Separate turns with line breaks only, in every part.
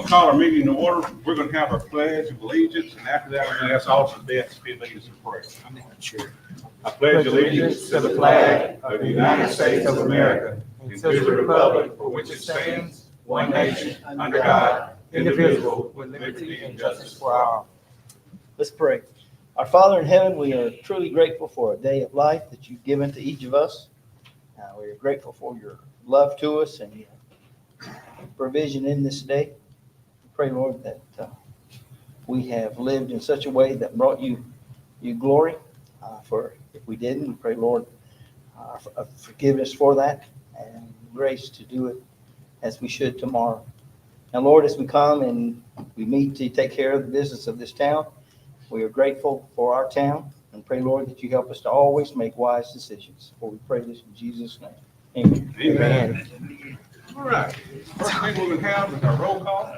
call our meeting to order. We're going to have our pledge of allegiance, and after that, we're going to ask Officer Betts to lead us in prayer.
Sure.
I pledge allegiance to the flag of the United States of America and to the republic for which it stands, one nation, under God, indivisible, with liberty and justice for all.
Let's pray. Our Father in heaven, we are truly grateful for a day of life that you've given to each of us. We are grateful for your love to us and your provision in this day. We pray, Lord, that we have lived in such a way that brought you glory. For if we didn't, we pray, Lord, forgiveness for that and grace to do it as we should tomorrow. Now, Lord, as we come and we meet to take care of the business of this town, we are grateful for our town and pray, Lord, that you help us to always make wise decisions. For we pray this in Jesus' name. Amen.
Amen. All right. First thing we're going to have is our roll call.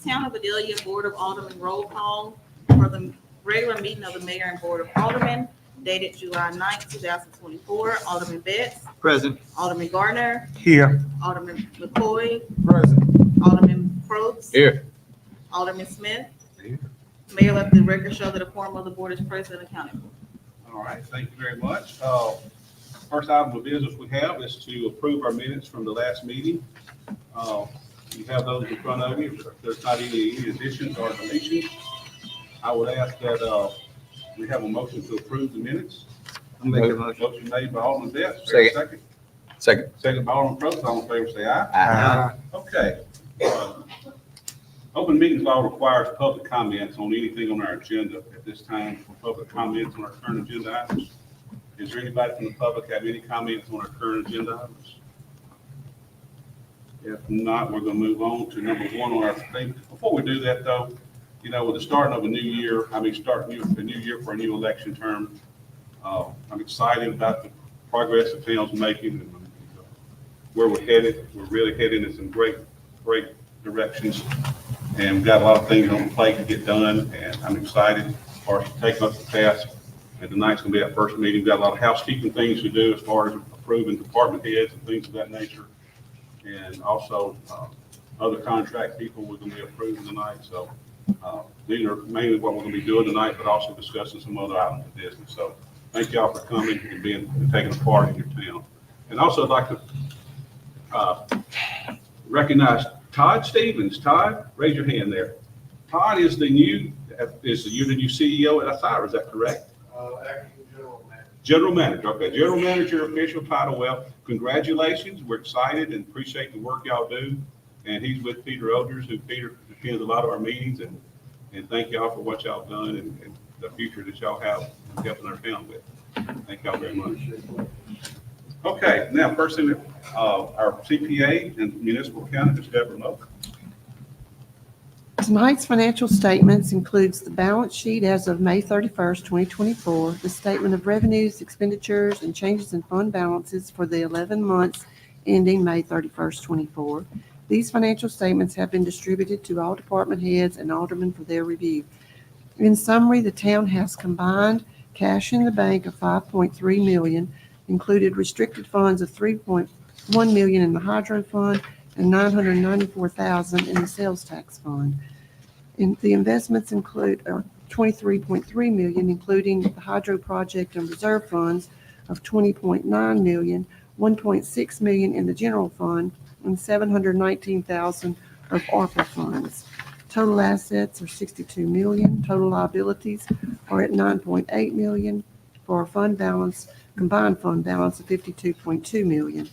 Town of Vidalia Board of Aldermen roll call for the regular meeting of the Mayor and Board of Aldermen dated July 9th, 2024. Alderman Betts.
Present.
Alderman Gardner.
Here.
Alderman McCoy.
Present.
Alderman Probst.
Here.
Alderman Smith.
Here.
Mayor, let the record show that a quorum of the board is present and accounted for.
All right. Thank you very much. First item of business we have is to approve our minutes from the last meeting. You have those in front of you. If there's not any additions or deletions, I would ask that we have a motion to approve the minutes.
I'll make a motion.
Motion made by Alderman Betts.
Second. Second.
Second by Alderman Probst. All in favor, say aye.
Aye.
Okay. Open meetings law requires public comments on anything on our agenda at this time. For public comments on our current agenda items. Is there anybody from the public have any comments on our current agenda items? If not, we're going to move on to number one on our thing. Before we do that, though, you know, with the starting of a new year, starting a new year for a new election term, I'm excited about the progress the town's making and where we're headed. We're really heading in some great directions, and we've got a lot of things on the plate to get done, and I'm excited for us to take up the task. And tonight's going to be our first meeting. We've got a lot of housekeeping things to do as far as approving department heads and things of that nature. And also other contract people we're going to be approving tonight. So these are mainly what we're going to be doing tonight, but also discussing some other items of business. So thank y'all for coming and taking a part in your town. And also I'd like to recognize Todd Stevens. Todd, raise your hand there. Todd is the new CEO at Osiris, is that correct?
Acting general manager.
General manager, okay. General manager official title. Well, congratulations. We're excited and appreciate the work y'all do. And he's with Peter Elders, who Peter attends a lot of our meetings. And thank y'all for what y'all done and the future that y'all have helping our town with. Thank y'all very much. Okay, now first thing, our CPA and municipal accountant is Deborah Moak.
Tonight's financial statements includes the balance sheet as of May 31st, 2024, the statement of revenues, expenditures, and changes in fund balances for the 11 months ending May 31st, 24. These financial statements have been distributed to all department heads and aldermen for their review. In summary, the town has combined cash in the bank of $5.3 million, included restricted funds of $3.1 million in the hydro fund and $994,000 in the sales tax fund. And the investments include $23.3 million, including the hydro project and reserve funds of $20.9 million, $1.6 million in the general fund, and $719,000 of ARPA funds. Total assets are $62 million. Total liabilities are at $9.8 million for a combined fund balance of $52.2 million.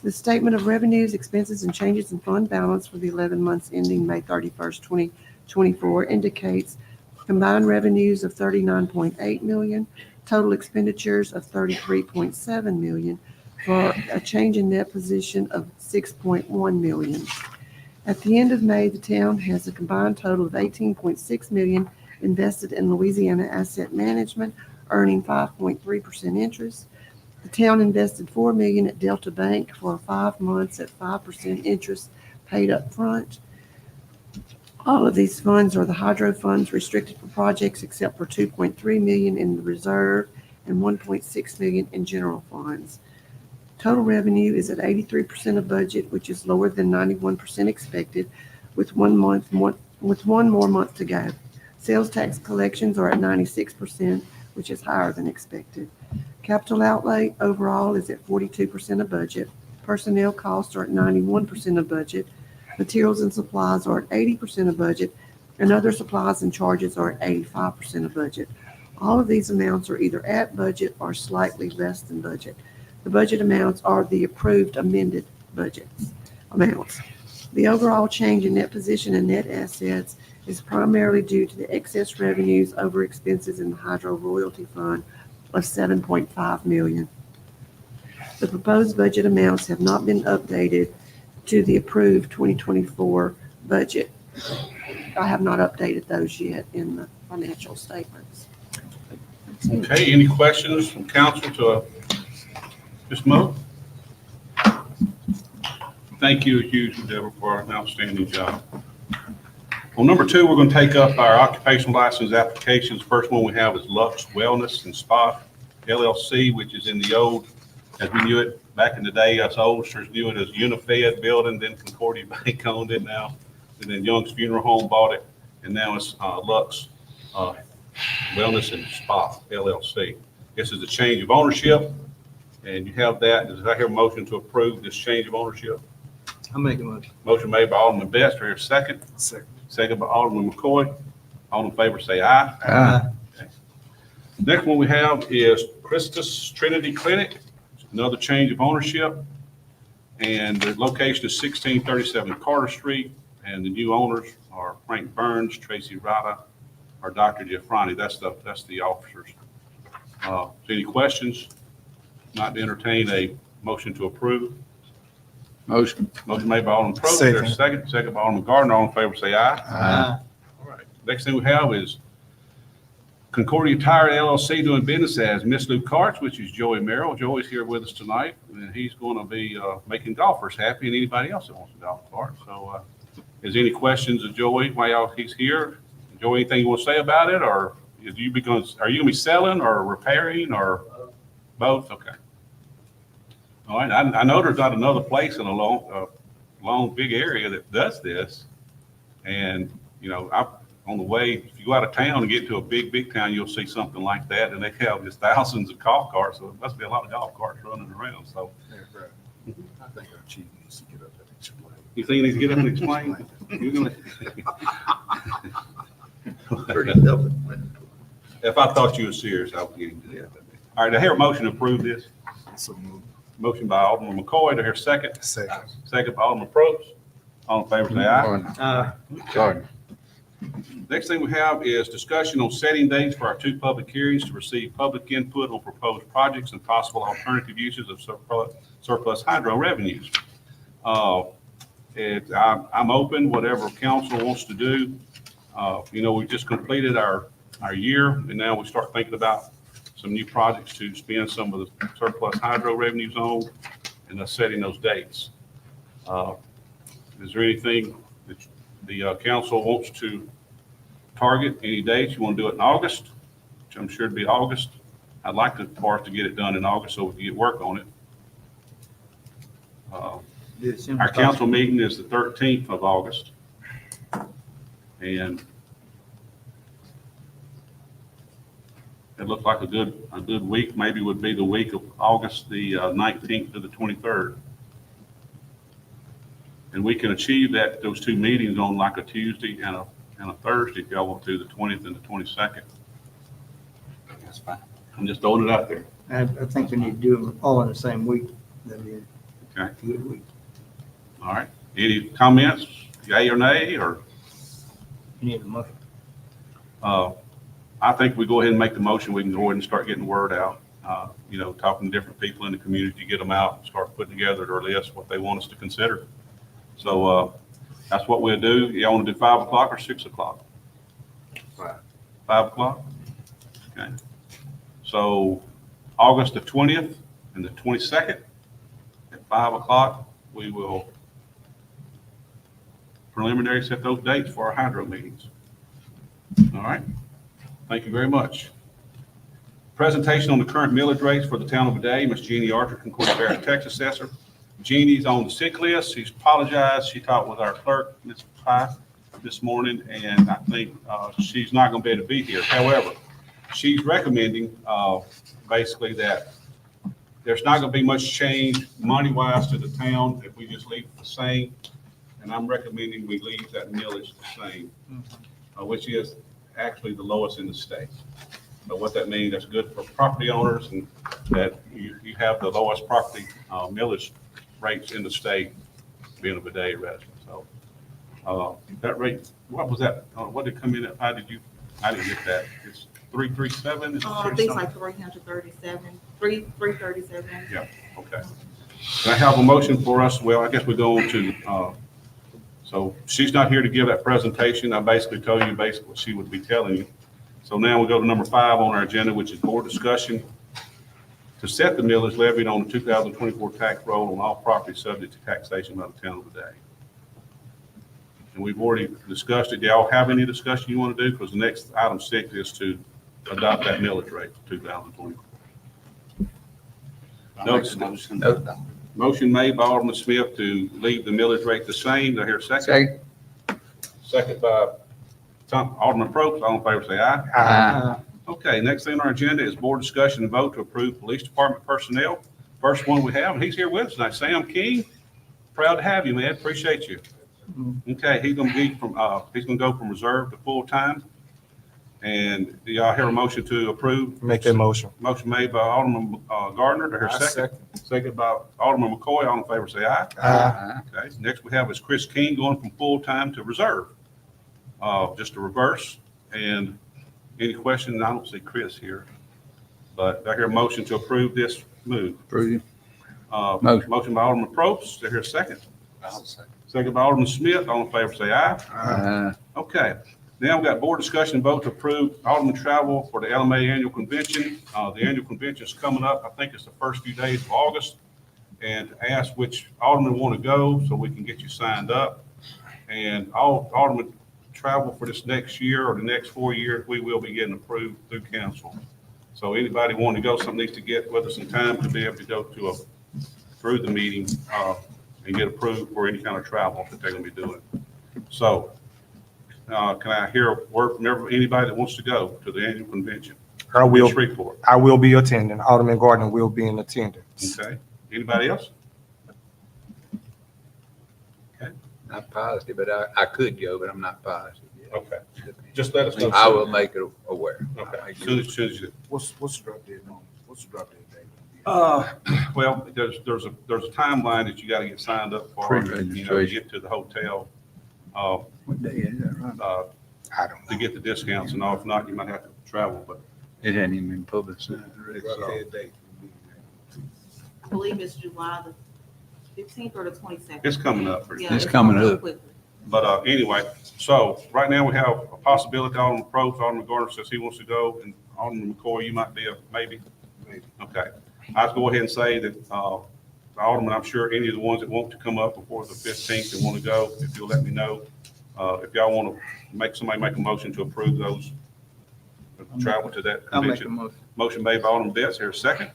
The statement of revenues, expenses, and changes in fund balance for the 11 months ending May 31st, 2024 indicates combined revenues of $39.8 million, total expenditures of $33.7 million, for a change in net position of $6.1 million. At the end of May, the town has a combined total of $18.6 million invested in Louisiana Asset Management, earning 5.3% interest. The town invested $4 million at Delta Bank for 5 months at 5% interest paid up front. All of these funds are the hydro funds restricted for projects except for $2.3 million in the reserve and $1.6 million in general funds. Total revenue is at 83% of budget, which is lower than 91% expected, with one more month to go. Sales tax collections are at 96%, which is higher than expected. Capital outlay overall is at 42% of budget. Personnel costs are at 91% of budget. Materials and supplies are at 80% of budget, and other supplies and charges are at 85% of budget. All of these amounts are either at budget or slightly less than budget. The budget amounts are the approved amended budgets amounts. The overall change in net position and net assets is primarily due to the excess revenues over expenses in the hydro royalty fund of $7.5 million. The proposed budget amounts have not been updated to the approved 2024 budget. I have not updated those yet in the financial statements.
Okay, any questions from council to Ms. Mo? Thank you, huge, Deborah, for an outstanding job. On number 2, we're going to take up our occupational license applications. First one we have is Lux Wellness and Spa LLC, which is in the old, as we knew it back in the day, us oldsters knew it as Unifed building, then Concordia Bank owned it now, and then Young's Funeral Home bought it, and now it's Lux Wellness and Spa LLC. This is a change of ownership, and you have that. Does I hear a motion to approve this change of ownership?
I'll make a motion.
Motion made by Alderman Best, or a second?
Second.
Second by Alderman McCoy. All in favor say aye.
Aye.
Okay. Next one we have is Christus Trinity Clinic, another change of ownership. And the location is 1637 Carter Street, and the new owners are Frank Burns, Tracy Rada, or Dr. Giafrani. That's the officers. Any questions? Not to entertain a motion to approve.
Motion.
Motion made by Alderman Probst. There's a second. Second by Alderman Gardner. All in favor say aye.
Aye.
All right. Next thing we have is Concordia Tire LLC doing business as Miss Lou Carts, which is Joey Merrill. Joey's here with us tonight, and he's going to be making golfers happy and anybody else that wants a golf cart. So is there any questions of Joey while he's here? Joey, anything you want to say about it, or are you going to be selling or repairing or both? Okay. All right, I know there's not another place in a long, big area that does this. And, you know, on the way, if you go out of town and get to a big town, you'll see something like that. And they have just thousands of golf carts. So it must be a lot of golf carts running around. So
That's right. I think our chief needs to get up and explain.
you think you need to get up and explain? You're gonna- If I thought you were serious, I would get him to that. All right, I hear a motion to approve this.
So move.
Motion by Alderman McCoy. Do I hear a second?
Second.
Second by Alderman Probst. All in favor, say aye.
Aye.
Gardner.
Next thing we have is discussion on setting dates for our 2 public hearings to receive public input on proposed projects and possible alternative uses of surplus hydro revenues. I'm open, whatever council wants to do. You know, we just completed our year, and now we start thinking about some new projects to spend some of the surplus hydro revenues on, and setting those dates. Is there anything that the council wants to target, any dates? You want to do it in August, which I'm sure it'd be August. I'd like for us to get it done in August so we can get work on it. Our council meeting is the 13th of August. And it looked like a good week, maybe would be the week of August the 19th to the 23rd. And we can achieve those 2 meetings on like a Tuesday and a Thursday if y'all want to, the 20th and the 22nd.
That's fine.
I'm just throwing it out there.
I think we need to do them all in the same week. That'd be
Okay.
a good week.
All right. Any comments, yay or nay, or?
You need a motion.
I think we go ahead and make the motion. We can go ahead and start getting the word out. You know, talking to different people in the community, get them out, and start putting together their list, what they want us to consider. So that's what we'll do. Y'all want to do 5 o'clock or 6 o'clock? 5 o'clock? Okay. So August the 20th and the 22nd at 5 o'clock, we will preliminary set those dates for our hydro meetings. All right. Thank you very much. Presentation on the current millage rates for the town of Vidalia, Ms. Jeannie Archer, Concordia Parish Tax Assessor. Jeannie's on the sick list. She's apologized. She talked with our clerk, Ms. Pye, this morning, and I think she's not going to be able to be here. However, she's recommending basically that there's not going to be much change money-wise to the town if we just leave it the same. And I'm recommending we leave that millage the same, which is actually the lowest in the state. So what that means, that's good for property owners, and that you have the lowest property millage rates in the state, being a Vidalia resident. So that rate, what was that? What did it come in at? I didn't get that. It's 337.
I think it's like 337, 337.
Yeah. Okay. Can I have a motion for us? Well, I guess we go on to. So she's not here to give that presentation. I basically told you basically what she would be telling you. So now we go to number 5 on our agenda, which is board discussion to set the millage levied on the 2024 tax roll on all property subject to taxation by the town of Vidalia. And we've already discussed it. Do y'all have any discussion you want to do? Because the next item 6 is to adopt that millage rate for 2024. Motion made by Alderman Smith to leave the millage rate the same. Do I hear a second? Second by Alderman Probst. All in favor say aye.
Aye.
Okay, next thing on our agenda is board discussion and vote to approve police department personnel. First one we have, and he's here with us tonight, Sam King. Proud to have you, man. Appreciate you. Okay, he's gonna go from reserve to full-time. And do y'all hear a motion to approve?
Make that motion.
Motion made by Alderman Gardner. Do I hear a second? Second by Alderman McCoy. All in favor say aye.
Aye.
Okay, next we have is Chris King going from full-time to reserve. Just a reverse. And any questions? I don't see Chris here. But I hear a motion to approve this move.
Approve.
Motion by Alderman Probst. Do I hear a second? Second by Alderman Smith. All in favor say aye.
Aye.
Okay. Now we've got board discussion and vote to approve Alderman travel for the LMA annual convention. The annual convention is coming up. I think it's the first few days of August. And to ask which aldermen want to go so we can get you signed up. And all aldermen travel for this next year or the next 4 years, we will be getting approved through council. So anybody wanting to go, something needs to get with us in time to be able to go to through the meeting and get approved for any kind of travel that they're going to be doing. So can I hear a word from anybody that wants to go to the annual convention?
I will be attending. Alderman Gardner will be in attendance.
Okay. Anybody else? Okay.
Not positive, but I could go, but I'm not positive yet.
Okay. Just let us know.
I will make it aware.
Okay. As soon as you.
What's the drop dead on? What's the drop dead date?
Well, there's a timeline that you got to get signed up for. To get to the hotel.
What day is that, right?
I don't
To
know.
get the discounts and all. If not, you might have to travel. But
It hadn't even been publicized.
I believe it's July the 15th or the 22nd.
it's coming up. Pretty
Yeah,
It's coming up.
quickly.
But anyway, so right now we have a possibility. Alderman Probst, Alderman Gardner says he wants to go, and Alderman McCoy, you might be a maybe. Okay, I'll go ahead and say that the alderman, I'm sure any of the ones that want to come up before the 15th and want to go, if you'll let me know. If y'all want to make a motion to approve those travel to that
I'll make a
convention.
motion.
Motion made by Alderman Betts. Here a second.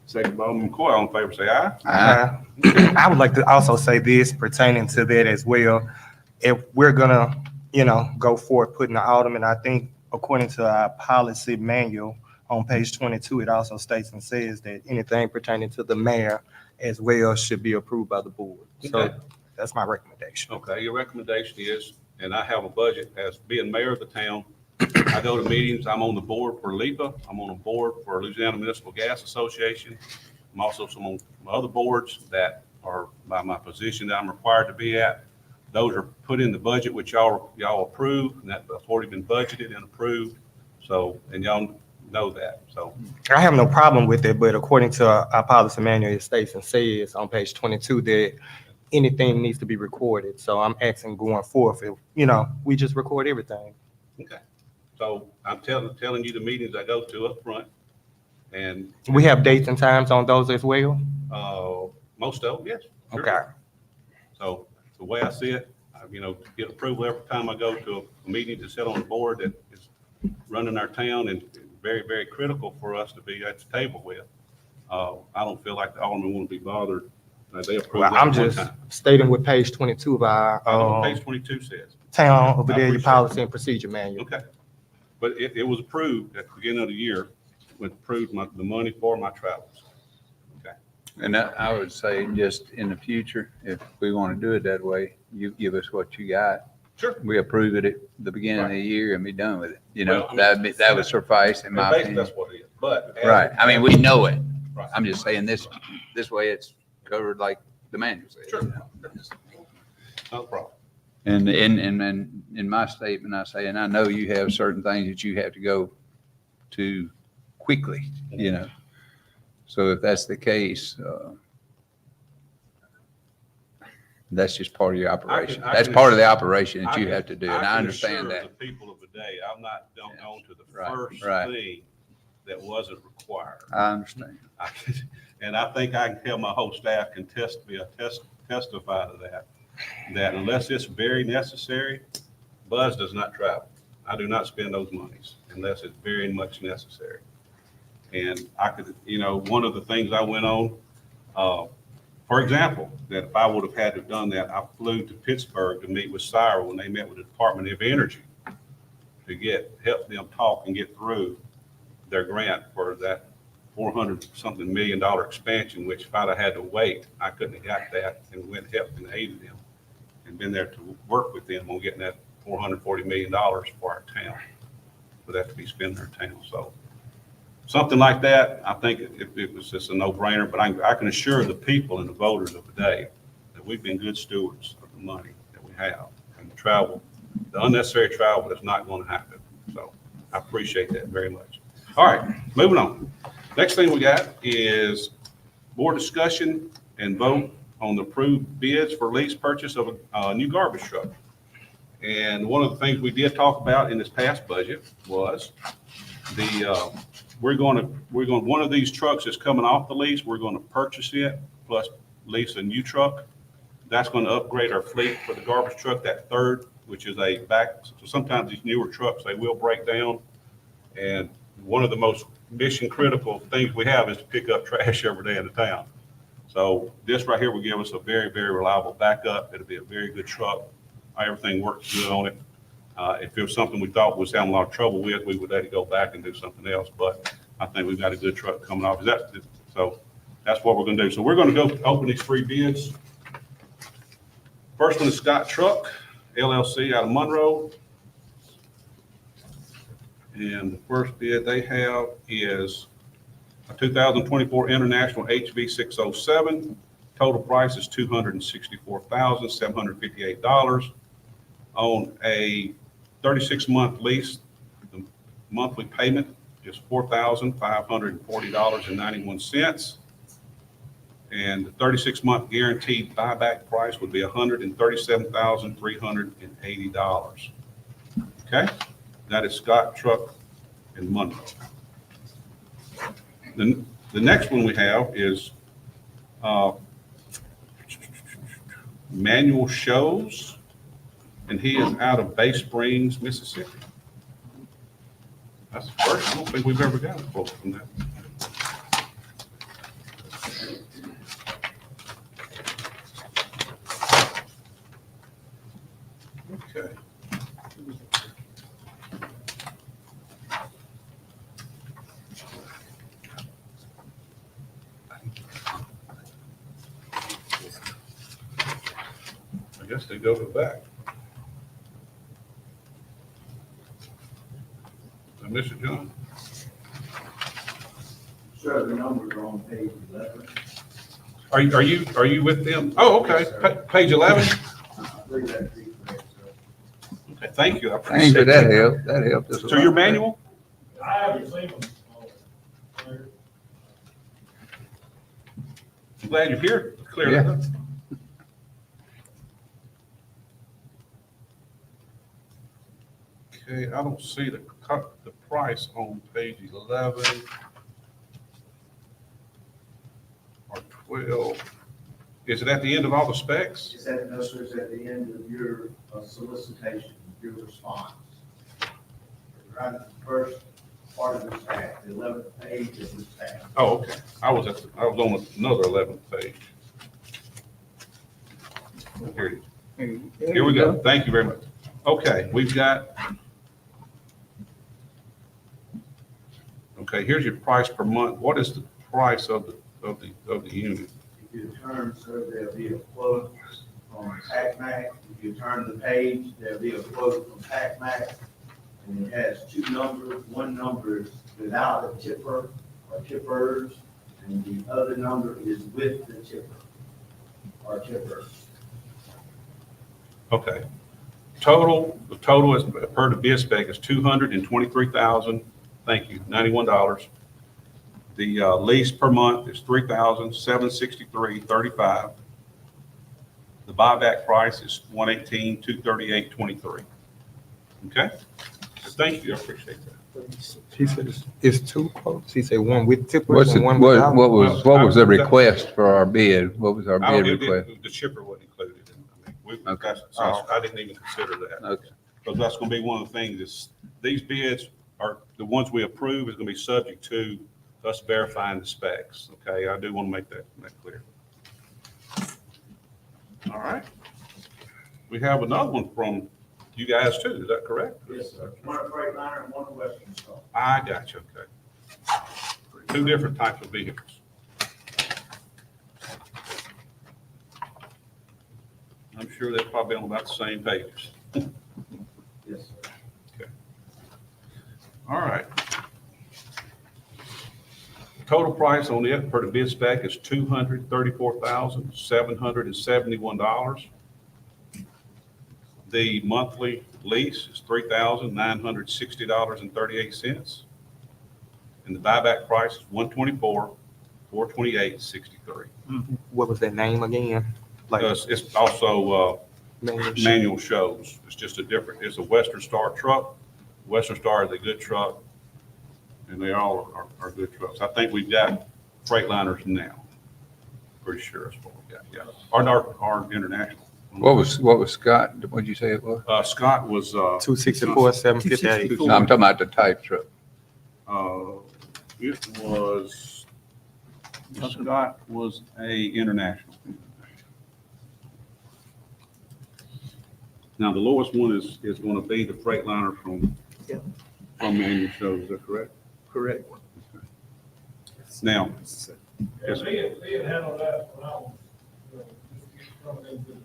Second by Alderman McCoy. All in favor say aye.
I would like to also say this pertaining to that as well. If we're gonna, go forward putting the alderman, I think according to our policy manual on page 22, it also states and says that anything pertaining to the mayor as well should be approved by the board. So
Okay.
that's my recommendation.
Okay, your recommendation is, and I have a budget as being mayor of the town. I go to meetings. I'm on the board for LEPA. I'm on a board for Louisiana Municipal Gas Association. I'm also on some other boards that are by my position that I'm required to be at. Those are put in the budget, which y'all approve, and that's already been budgeted and approved. So, and y'all know that. So,
I have no problem with it, but according to our policy manual, it states and says on page 22 that anything needs to be recorded. So I'm asking going forth, if, we just record everything.
okay. So I'm telling you the meetings I go to up front, and
We have dates and times on those as well?
most of them, yes. Sure.
Okay.
So the way I see it, get approval every time I go to a meeting to sit on a board that is running our town and very, very critical for us to be at the table with. I don't feel like the alderman want to be bothered. They approved
Well,
that
I'm
one
just
time.
stating what page 22 of our
I know what page 22 says.
town of
I
Vidalia
appreciate
policy and procedure manual.
Okay. But it was approved at the beginning of the year, when approved the money for my travels. Okay.
And I would say just in the future, if we want to do it that way, you give us what you got.
Sure.
We approve it at the beginning of the year and be done with it. You know,
Well, I mean,
that would suffice in
And
my
basically,
opinion.
that's what it is, but.
Right. I mean, we know it.
Right.
I'm just saying this way it's covered like the manual says.
Sure.
You know?
No problem.
And in my statement, I say, and I know you have certain things that you have to go to quickly, you know. So if that's the case, that's just part of your operation.
I
That's
can
part of the
assure-
operation that you have to do, and I
can
understand
assure
that.
The people of the day, I'm not, don't go to the
Right,
first
right.
thing that wasn't required.
I understand.
And I think I can tell my whole staff can testify to that unless it's very necessary, Buzz does not travel. I do not spend those monies unless it's very much necessary. And I could, one of the things I went on, for example, that if I would have had to have done that, I flew to Pittsburgh to meet with Cyril when they met with the Department of Energy to help them talk and get through their grant for that $400-something million expansion, which if I'd have had to wait, I couldn't have got that and went and helped and aided them and been there to work with them on getting that $440 million for our town, for that to be spent in our town. So something like that, I think it was just a no-brainer, but I can assure the people and the voters of the day that we've been good stewards of the money that we have, and the unnecessary travel is not going to happen. So I appreciate that very much. All right, moving on. Next thing we got is board discussion and vote on the approved bids for lease purchase of a new garbage truck. And one of the things we did talk about in this past budget was one of these trucks is coming off the lease. We're going to purchase it plus lease a new truck. That's going to upgrade our fleet for the garbage truck, that third, which is so sometimes these newer trucks, they will break down. And one of the most mission critical things we have is to pick up trash every day in the town. So this right here will give us a very, very reliable backup. It'll be a very good truck. Everything works good on it. If it was something we thought was having a lot of trouble with, we would let it go back and do something else. But I think we've got a good truck coming off. So that's what we're going to do. So we're going to go open these three bids. First one is Scott Truck, LLC out of Monroe. And the first bid they have is a 2024 International HV 607. Total price is $264,758. On a 36-month lease, the monthly payment is $4,540.91. And the 36-month guaranteed buyback price would be $137,380. Okay? That is Scott Truck in Monroe. The next one we have is Manual Shows, and he is out of Bay Springs, Mississippi. That's the first. I don't think we've ever got a quote from that. Okay. I guess they go to the back. Mr. John?
Sir, the numbers are on page 11.
Are you with them? Oh, okay. Page 11?
I believe that's correct, sir.
Okay, thank you. I
Thank
appreciate
you, that
that.
helped, that helped us. a
So your
lot.
manual?
I haven't seen them.
I'm glad you're here. Clear
Yeah.
that up. Okay, I don't see the price on page 11 or 12. Is it at the end of all the specs?
It's at, no, sir, it's at the end of your solicitation, your response. Right at the first part of this pack, the 11th page of this pack.
Oh, okay. I was on another 11th page. Here it is. Here we go. Thank you very much. Okay, we've got. Okay, here's your price per month. What is the price of the unit?
If you turn, sir, there'll be a quote from PacMac. If you turn the page, there'll be a quote from PacMac. And it has two numbers. One number is without a chipper or chippers, and the other number is with the chipper or chippers.
Okay. The total is, per the bid spec, is $223,000, thank you, $91. The lease per month is $3,763.35. The buyback price is $118,238.23. Okay? Thank you, I appreciate that.
He said it's two quotes. He said one with tippers
What's the,
and one without.
what was the request for our bid? What was our bid request?
The chipper wasn't included.
Okay.
I didn't even consider that.
Okay.
Because that's gonna be one of the things, is these bids are, the ones we approve is gonna be subject to us verifying the specs, okay? I do wanna make that clear. All right. We have another one from you guys too, is that correct?
Yes, sir. One Freightliner and one Western Star.
I got you, okay. Two different types of vehicles. I'm sure they're probably on about the same pages.
Yes, sir.
All right. Total price on it per the bid spec is $234,771. The monthly lease is $3,960.38. And the buyback price is $124,428.63.
What was that name again? Like
It's also
manual.
manual shows. It's just it's a Western Star truck. Western Star is a good truck, and they all are good trucks. I think we've got Freightliners now. Pretty sure that's what we got, yeah. Our international.
What was Scott, what'd you say it was?
Scott was,
264, 758.
No, I'm talking about the type truck.
it was, Scott was a international. Now, the lowest one is going to be the Freightliner from Manual Shows, is that correct?
Correct.
Now,
Yes, sir.
Lee had handled that when I was, coming into the.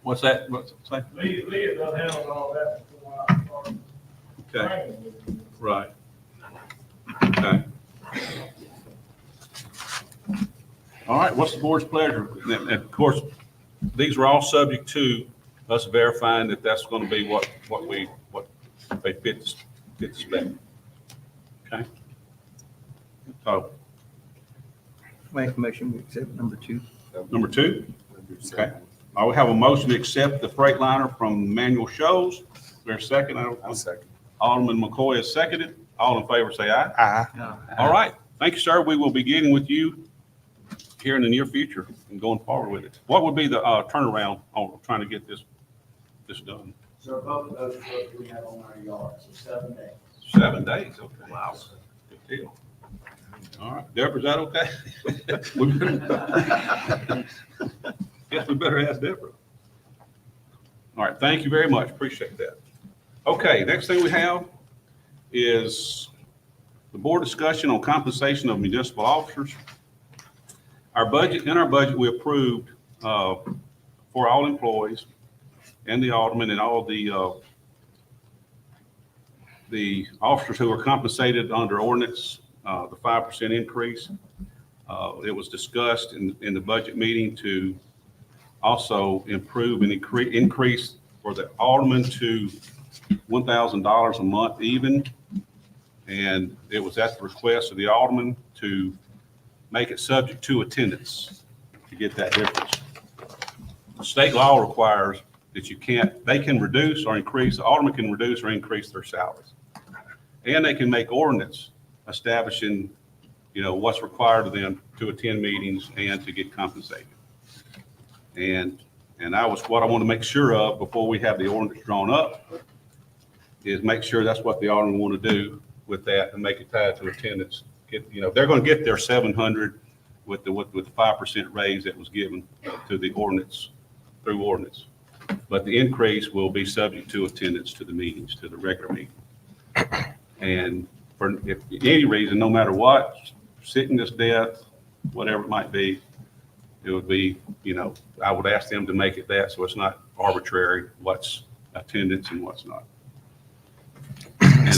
what's that? What's that?
Lee had done handled all that before I started
Okay,
training with him.
right. Okay. All right, what's the board's pleasure? And of course, these are all subject to us verifying that that's going to be what they fit the spec. Okay? So,
Make a motion, we accept number 2.
number 2, okay. I will have a motion to accept the Freightliner from Manual Shows. Is there a second?
I'll second.
Alderman McCoy has seconded. All in favor, say aye.
Aye.
All right. Thank you, sir. We will be getting with you here in the near future and going forward with it. What would be the turnaround on trying to get this done?
So both of those trucks we have on our yard, so 7 days.
7 days, okay. Wow. Good deal. All right. Deborah, is that okay? Guess we better ask Deborah. All right. Thank you very much. Appreciate that. Okay. Next thing we have is the board discussion on compensation of municipal officers. In our budget, we approved for all employees and the aldermen and all the officers who are compensated under ordinance, the 5% increase. It was discussed in the budget meeting to also improve and increase for the aldermen to $1,000 a month even. And it was at the request of the alderman to make it subject to attendance to get that difference. State law requires that they can reduce or increase, the alderman can reduce or increase their salaries. And they can make ordinance establishing, what's required of them to attend meetings and to get compensated. And that was what I want to make sure of before we have the ordinance drawn up, is make sure that's what the aldermen want to do with that and make it tied to attendance. They're going to get their 700 with the 5% raise that was given to the ordinance, through ordinance. But the increase will be subject to attendance to the meetings, to the regular meeting. And for if any reason, no matter what, sickness, death, whatever it might be, it would be, I would ask them to make it that, so it's not arbitrary what's attendance and what's not. And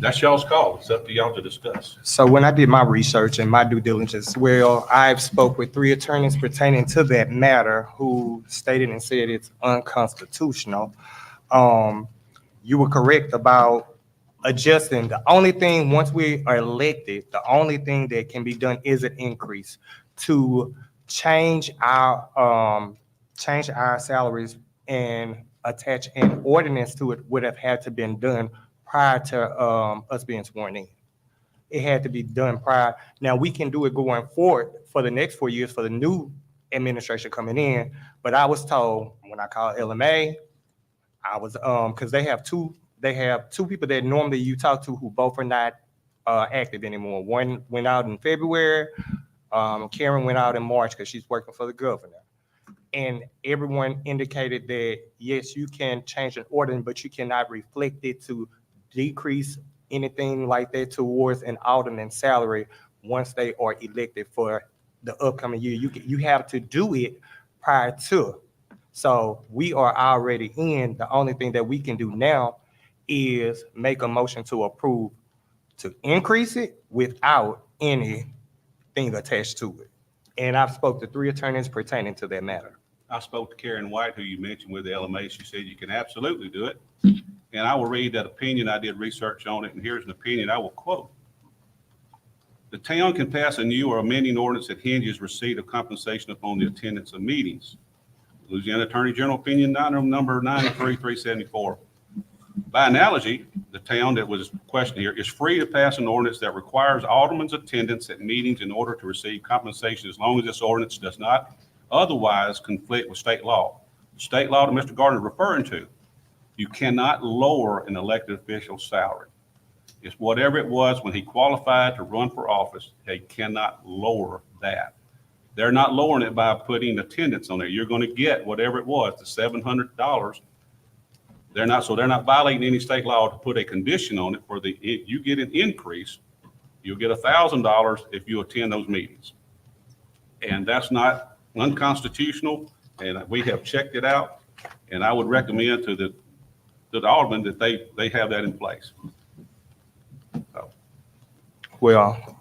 that's y'all's call. It's up to y'all to discuss.
So when I did my research and my due diligence as well, I've spoke with 3 attorneys pertaining to that matter who stated and said it's unconstitutional. You were correct about adjusting. The only thing, once we are elected, the only thing that can be done is an increase. To change our salaries and attach an ordinance to it would have had to been done prior to us being sworn in. It had to be done prior. Now, we can do it going forward for the next 4 years for the new administration coming in, but I was told when I called LMA, I was, because they have two people that normally you talk to who both are not active anymore. One went out in February, Karen went out in March because she's working for the governor. And everyone indicated that, yes, you can change an ordinance, but you cannot reflect it to decrease anything like that towards an alderman's salary once they are elected for the upcoming year. You have to do it prior to. So we are already in. The only thing that we can do now is make a motion to approve to increase it without anything attached to it. And I've spoke to 3 attorneys pertaining to that matter.
I spoke to Karen White, who you mentioned with the LMA. She said you can absolutely do it. And I will read that opinion. I did research on it, and here's an opinion I will quote. The town can pass a new or amending ordinance that hinges receipt of compensation upon the attendance of meetings. Louisiana Attorney General Opinion number 93374. By analogy, the town that was questioned here is free to pass an ordinance that requires aldermen's attendance at meetings in order to receive compensation as long as this ordinance does not otherwise conflict with state law. State law that Mr. Gardner is referring to, you cannot lower an elected official's salary. It's whatever it was when he qualified to run for office, they cannot lower that. They're not lowering it by putting attendance on there. You're going to get whatever it was, the $700. They're not violating any state law to put a condition on it for you get an increase. You'll get $1,000 if you attend those meetings. And that's not unconstitutional. And we have checked it out. And I would recommend to the aldermen that they have that in place. So.
Well,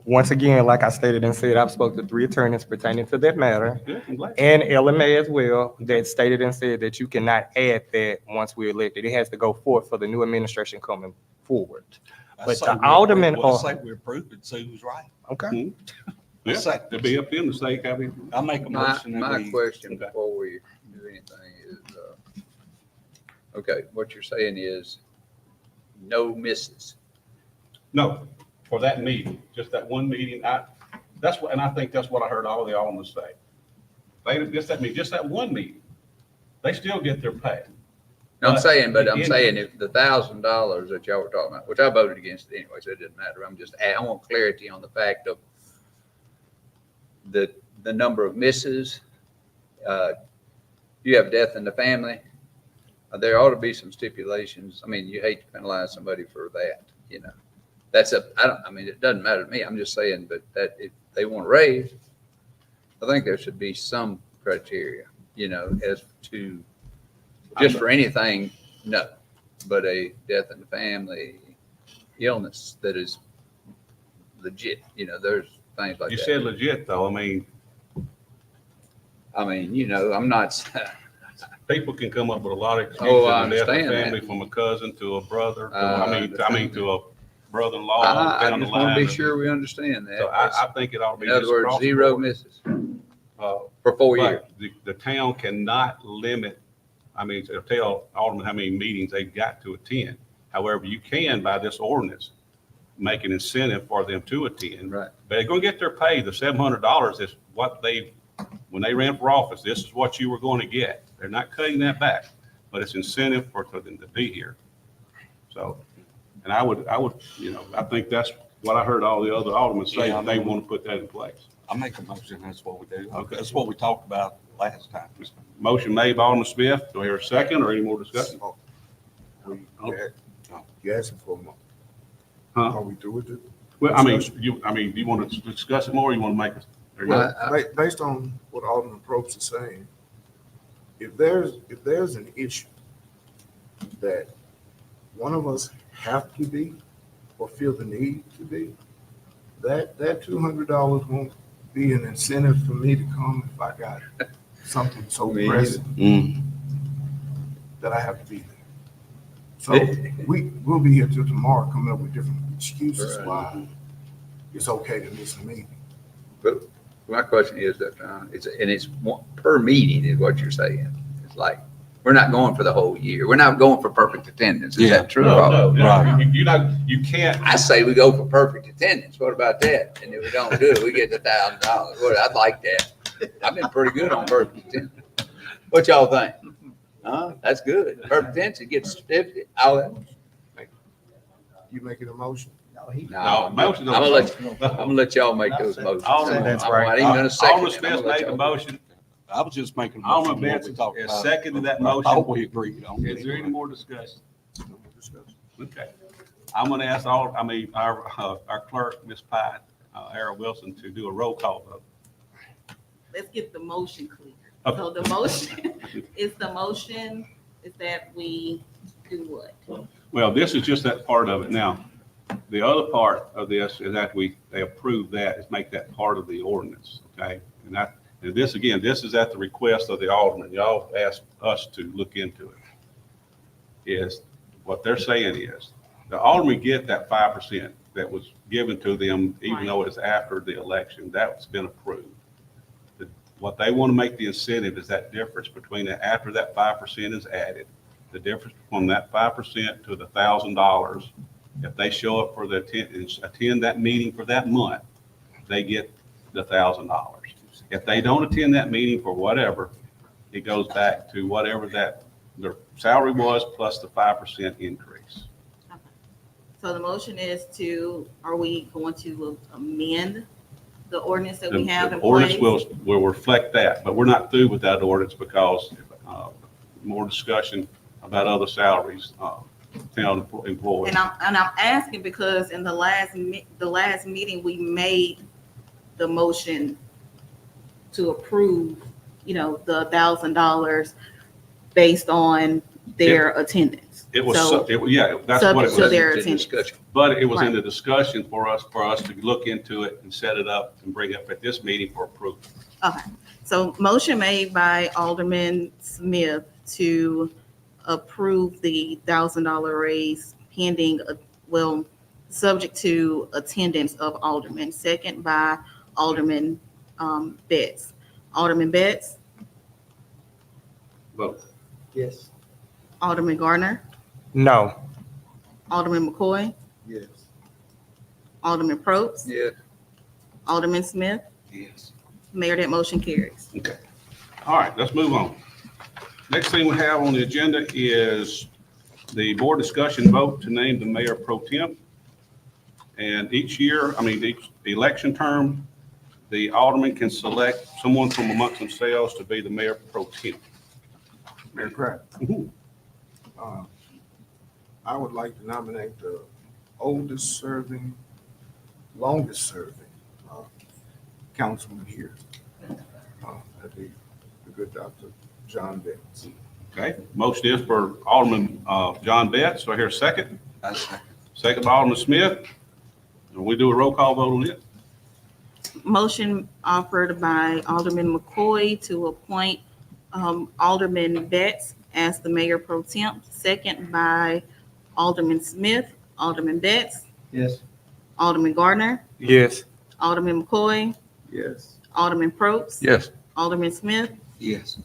once again, like I stated and said, I've spoke to 3 attorneys pertaining to that matter.
Good, I'm glad.
And LMA as well, that stated and said that you cannot add that once we're elected. It has to go forth for the new administration coming forward. But the aldermen
Well,
are,
say we approved it, see who's right.
okay.
Yeah, to be up to them to say,
I'll make a
My
motion that we.
question
Okay.
before we do anything is, okay, what you're saying is no misses.
no, for that meeting, just that one meeting. And I think that's what I heard all of the aldermen say. Just that one meeting, they still get their pay.
I'm saying
in-
if the $1,000 that y'all were talking about, which I voted against it anyway, so it didn't matter. I want clarity on the fact of the number of misses. You have death in the family. There ought to be some stipulations. I mean, you hate to penalize somebody for that, it doesn't matter to me. I'm just saying, but that if they want to raise, I think there should be some criteria, as to just for anything, no, but a death in the family, illness that is legit, there's things like that.
You said legit though.
I'm not,
People can come up with a lot of
Oh, I
excuses in death in
understand
family,
that.
from a cousin to a brother,
I understand
to a brother-in-law
I
down the
just want
line.
to be sure we understand that.
So I think it ought to be.
In other
just
words,
across the
0
board.
misses
Uh,
for 4 years.
But the town cannot limit, tell aldermen how many meetings they've got to attend. However, you can, by this ordinance, make an incentive for them to attend.
Right.
But they're going to get their pay. The $700 is what when they ran for office, this is what you were going to get. They're not cutting that back, but it's incentive for them to be here. So, and I would, I think that's what I heard all the other aldermen say,
Yeah, I
they
know.
want to put that in place.
I make a motion, that's what we do.
Okay.
That's what we talked about last time.
Motion made by Alderman Smith. Do I hear a second or any more discussion?
You asking for more?
Huh?
Are we through with it?
Well, do you want to discuss it more or you want to make it? there you go.
Well, based on what Alderman Probst is saying, if there's an issue that one of us have to be or feel the need to be, that $200 won't be an incentive for me to come if I got something so pressing that I have to be there. So we'll be here till tomorrow coming up with different excuses why it's okay to miss a meeting.
But my question is that, it's per meeting is what you're saying. It's like, we're not going for the whole year. We're not going for perfect attendance. Is that true?
No,
Right.
you can't.
I say we go for perfect attendance. What about that? And if we don't do it, we get the $1,000. Well, I'd like that. I've been pretty good on perfect attendance. What y'all think? Huh? That's good. Perfect attendance, it gets certificate.
You making a motion?
No, he.
No, motion.
I'm gonna let y'all make those motions.
Alderman-
That's
I'm
right.
not even gonna second
Alderman
it. I'm
Smith
gonna let
made the
y'all-
motion.
I was just making a
Alderman
motion.
Benson has seconded that motion.
I thought we agreed on it.
Is there any more discussion?
No more discussion.
Okay. I'm going to ask our clerk, Ms. Pye, Ara Wilson, to do a roll call vote.
Let's get the motion clear.
Okay.
So the motion is that we do what?
Well, this is just that part of it. Now, the other part of this is that they approve that, is make that part of the ordinance, okay? And this, again, this is at the request of the alderman. Y'all asked us to look into it. Is, what they're saying is, the aldermen get that 5% that was given to them, even though it's after the election. That's been approved. What they want to make the incentive is that difference between after that 5% is added, the difference from that 5% to the $1,000. If they show up for attend that meeting for that month, they get the $1,000. If they don't attend that meeting for whatever, it goes back to whatever their salary was plus the 5% increase.
Okay. So the motion is are we going to amend the ordinance that we have
The
in
ordinance
place?
will reflect that, but we're not through with that ordinance because more discussion about other salaries, town employees.
And I'm asking because in the last meeting, we made the motion to approve, the $1,000 based on their attendance.
It was,
So,
that's what it
subject to
was.
their
It's a
attendance.
discussion.
But it was in
Right.
the discussion for us to look into it and set it up and bring it up at this meeting for approval.
Okay, so motion made by Alderman Smith to approve the $1,000 raise pending, subject to attendance of aldermen. Second by Alderman Betts. Alderman Betts,
Vote.
Yes.
Alderman Gardner,
No.
Alderman McCoy,
Yes.
Alderman Probst,
Yeah.
Alderman Smith.
Yes.
Mayor, that motion carries.
Okay. All right, let's move on. Next thing we have on the agenda is the board discussion vote to name the mayor pro temp. And each election term, the alderman can select someone from amongst themselves to be the mayor pro temp.
Mayor Pratt,
Mhm.
I would like to nominate the oldest serving, longest serving councilman here. That'd be the good Dr. John Betts.
Okay, motion is for Alderman John Betts. Do I hear a second?
I second.
Second by Alderman Smith. And we do a roll call vote on it.
Motion offered by Alderman McCoy to appoint Alderman Betts as the mayor pro temp. Second by Alderman Smith. Alderman Betts,
Yes.
Alderman Gardner,
Yes.
Alderman McCoy,
Yes.
Alderman Probst,
Yes.
Alderman Smith.
Yes.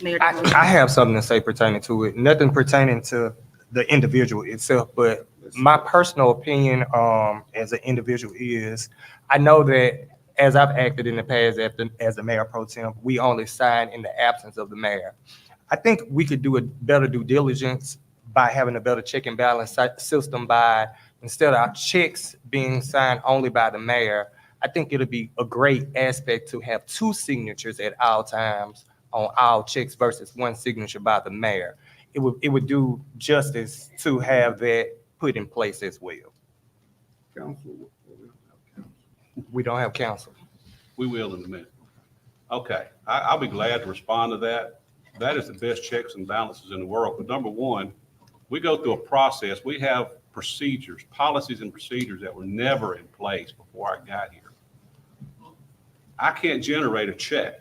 Mayor,
I,
that motion-
I have something to say pertaining to it. Nothing pertaining to the individual itself, but my personal opinion as an individual is, I know that as I've acted in the past as the mayor pro temp, we only sign in the absence of the mayor. I think we could do a better due diligence by having a better check and balance system, by instead of our checks being signed only by the mayor, I think it'll be a great aspect to have two signatures at all times on all checks versus one signature by the mayor. It would do justice to have that put in place as well.
Council,
We don't have council.
We will in a minute. Okay, I'll be glad to respond to that. That is the best checks and balances in the world. But number one, we go through a process. We have procedures, policies and procedures that were never in place before I got here. I can't generate a check.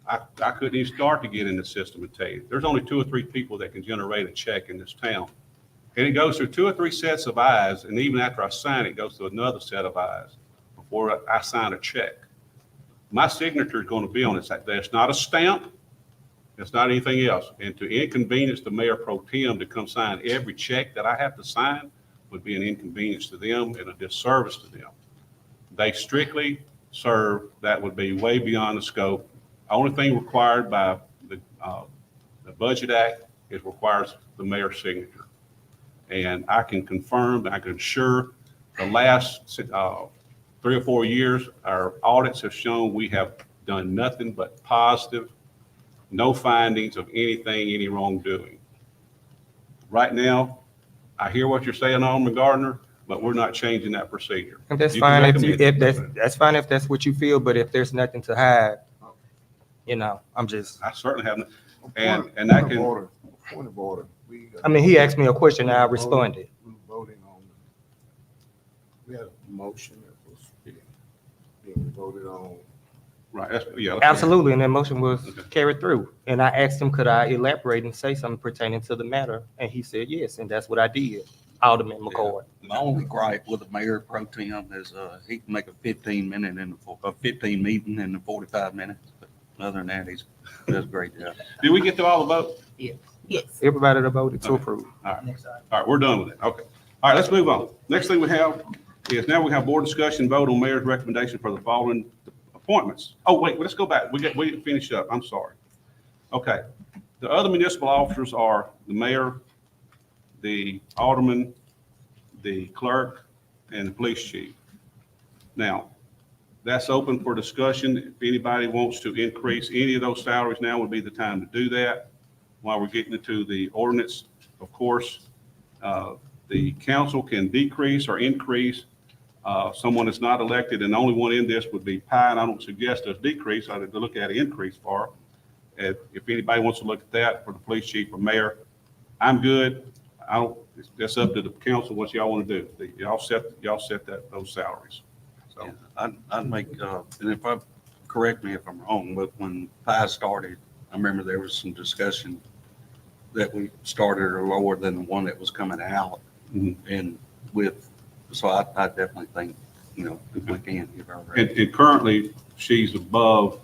I couldn't even start to get in the system and tell you. There's only 2 or 3 people that can generate a check in this town. And it goes through 2 or 3 sets of eyes, and even after I sign it, it goes through another set of eyes before I sign a check. My signature is going to be on it. There's not a stamp. It's not anything else. And to inconvenience the mayor pro tem to come sign every check that I have to sign would be an inconvenience to them and a disservice to them. They strictly serve, that would be way beyond the scope. Only thing required by the Budget Act is requires the mayor's signature. And I can confirm, I can assure the last 3 or 4 years, our audits have shown we have done nothing but positive, no findings of anything, any wrongdoing. Right now, I hear what you're saying, Alderman Gardner, but we're not changing that procedure.
And that's
You can
fine
recommend it.
that's fine if that's what you feel, but if there's nothing to hide, I'm just,
I certainly haven't, and that
Point of
can,
order. Point of order.
I mean, he asked me a question and I responded.
We were voting on, we had a motion that was being voted on.
right, that's, yeah.
Absolutely, and that motion was
Okay.
carried through. And I asked him, could I elaborate and say something pertaining to the matter? And he said yes, and that's what I did. Alderman McCoy.
My only gripe with the mayor pro tem is, he can make a 15-minute and a 15 meeting in 45 minutes. But other than that, he does a great job.
Did we get to all the votes?
Yes.
Everybody that voted to
Okay.
approve.
Next item.
All right, we're done with it. Okay. All right, let's move on. Next thing we have is now we have board discussion vote on mayor's recommendation for the following appointments. Oh, wait, let's go back. We didn't finish up. I'm sorry. Okay. The other municipal officers are the mayor, the alderman, the clerk, and the police chief. Now, that's open for discussion. If anybody wants to increase any of those salaries, now would be the time to do that. While we're getting into the ordinance, of course, the council can decrease or increase. Someone that's not elected, and the only one in this would be Pye, and I don't suggest a decrease. I'd look at an increase for. If anybody wants to look at that for the police chief or mayor, I'm good. That's up to the council what y'all want to do. Y'all set those salaries. So,
Yeah, I'd make, and if correct me if I'm wrong, but when Pie started, I remember there was some discussion that we started or lower than the one that was coming out.
Mhm.
And so I definitely think, if we can give her a raise.
and currently she's above,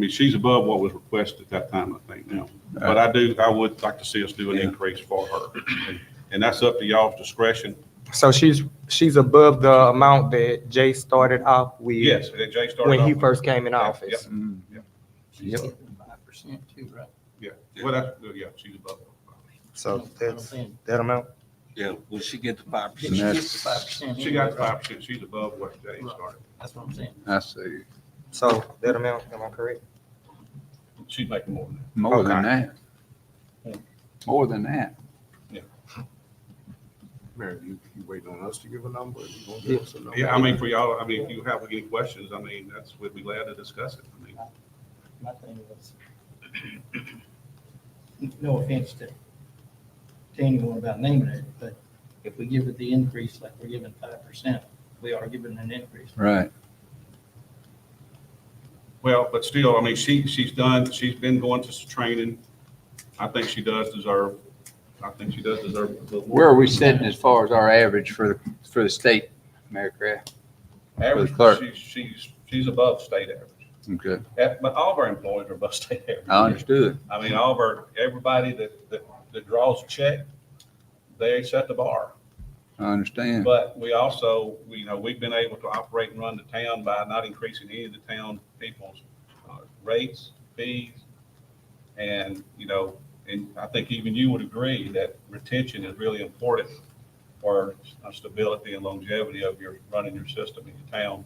she's above what was requested at that time, I think now. But I would like to see us do an increase for her. And that's up to y'all's discretion.
So she's above the amount that Jay started off with.
Yes, and Jay started
When he
off-
first came in
Yeah,
office.
She's
Yep.
getting 5% too, right?
Yeah, well, she's above.
So that's that amount.
Yeah, will she get the 5%?
She gets the 5%.
She got 5%. She's above what Jay started.
That's what I'm saying.
I see.
So that amount, am I correct?
She's making more than that.
More than
Okay.
that. More than that.
Mayor, you waiting on us to give a number? You gonna give us a number?
Yeah, for y'all, if you have any questions, we'd be glad to discuss it.
My thing was, no offense to anyone about naming it, but if we give it the increase like we're giving 5%, we are giving an increase.
Right.
Well, but still, she's been going to some training. I think she does deserve a little more.
Where are we sitting as far as our average for the state, Mayor Kraft?
Average,
clerk?
she's above state average.
Okay,
But all of our employees are above state average.
I understood.
Everybody that draws a check, they set the bar.
I understand.
But we also, we've been able to operate and run the town by not increasing any of the town people's rates, fees. And, and I think even you would agree that retention is really important for stability and longevity of your running your system in your town.